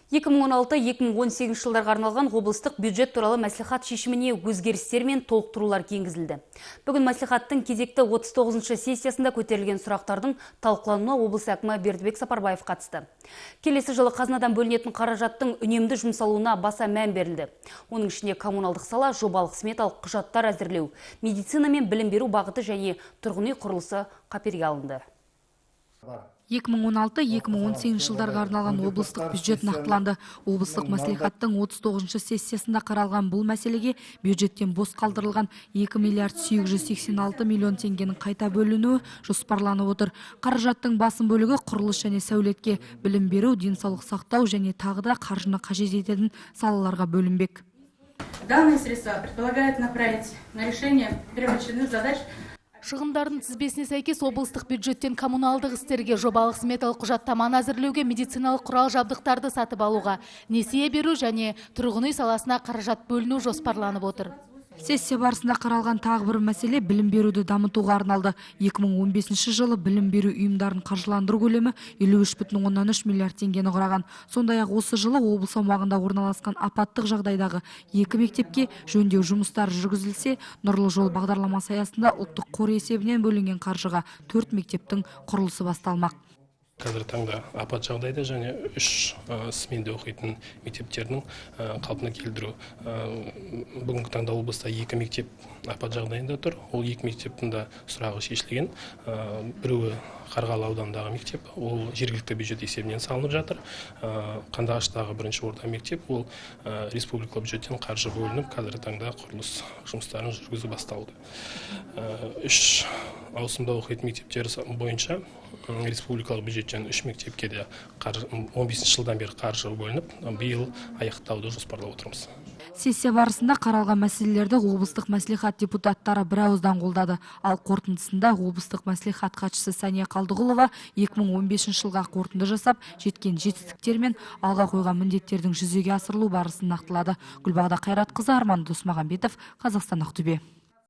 2016-2018 жылдарға арналған облыстық бюджет туралы мәслихат шешіміне өзгерістер мен толықтырулар енгізілді. Бүгін мәслихаттың кезекті 39-шы сессиясында көтерілген сұрақтардың талқылануына облыс әкімі Бердібек Сапарбаев қатысты. Келесі жылы қазынадан бөлінетін қаражаттың үнемді жұмсалуына баса мән берілді. Оның ішінде коммуналдық сала, жобалық сметалық құжаттар әзірлеу, медицина мен білім беру бағыты және тұрғын үй құрылысы қаперге алынды. 2016-2018 жылдарға арналған облыстық бюджет нақтыланды. Облыстық мәслихаттың 39-шы сессиясында қаралған бұл мәселеге бюджеттен бос қалдырылған 2 миллиард 886 миллион теңгенің қайта бөлінуі жоспарланып отыр. Қаражаттың басым бөлігі құрылыс және сәулетке, білім беру, денсаулық сақтау және тағы да қаржыны қажет ететін салаларға бөлінбек. Данные средства предполагают направить на решение первоочередных задач. Шығындардың тізбесіне сәйкес облыстық бюджеттен коммуналдық істерге, жобалық сметалық құжаттаманы әзірлеуге, медициналық құрал жабдықтарды сатып алуға, несие беру және тұрғын үй саласына қаражат бөліну жоспарланып отыр. Сессия барысында қаралған тағы бір мәселе білім беруді дамытуға арналды. 2015 жылы білім беру ұйымдарын қаржыландыру көлемі 53,3 миллиард теңгені құраған. Сондай-ақ осы жылы облыс аумағында орналасқан апаттық жағдайдағы 2 мектепке жөндеу жұмыстары жүргізілсе, Нұрлы жол бағдарламасы аясында ұлттық қор есебінен бөлінген қаржыға 4 мектептің құрылысы басталмақ. Қазір таңда апат жағдайда және 3 сменде оқитын мектептердің қалпына келтіру. Бүгінгі таңда облыста 2 мектеп апат жағдайында тұр. Ол 2 мектептің де сұрағы шешілген. Біреуі Қарғалы ауданындағы мектеп, ол жергілікті бюджет есебінен салынып жатыр. Қандыағаштағы бірінші орта мектеп, ол республикалық бюджеттен қаржы бөлініп, қазіргі таңда құрылыс жұмыстарын жүргізу басталды. 3 ауысымда оқитын мектептер бойынша республикалық бюджеттен 3 мектепке де 15 жылдан бері қаржы бөлініп, биыл аяқтауды жоспарлап отырмыз. Сессия барысында қаралған мәселелерді облыстық мәслихат депутаттары бірауыздан қолдады. Ал қорытындысында облыстық мәслихат хатшысы Сания Қалдығұлова 2015 жылға қорытынды жасап, жеткен жетістіктер мен алға қойған міндеттердің жүзеге асырылу барысын нақтылады. Гүлбағда Қайратқызы, Арман Досмағамбетов, Қазақстан, Ақтөбе.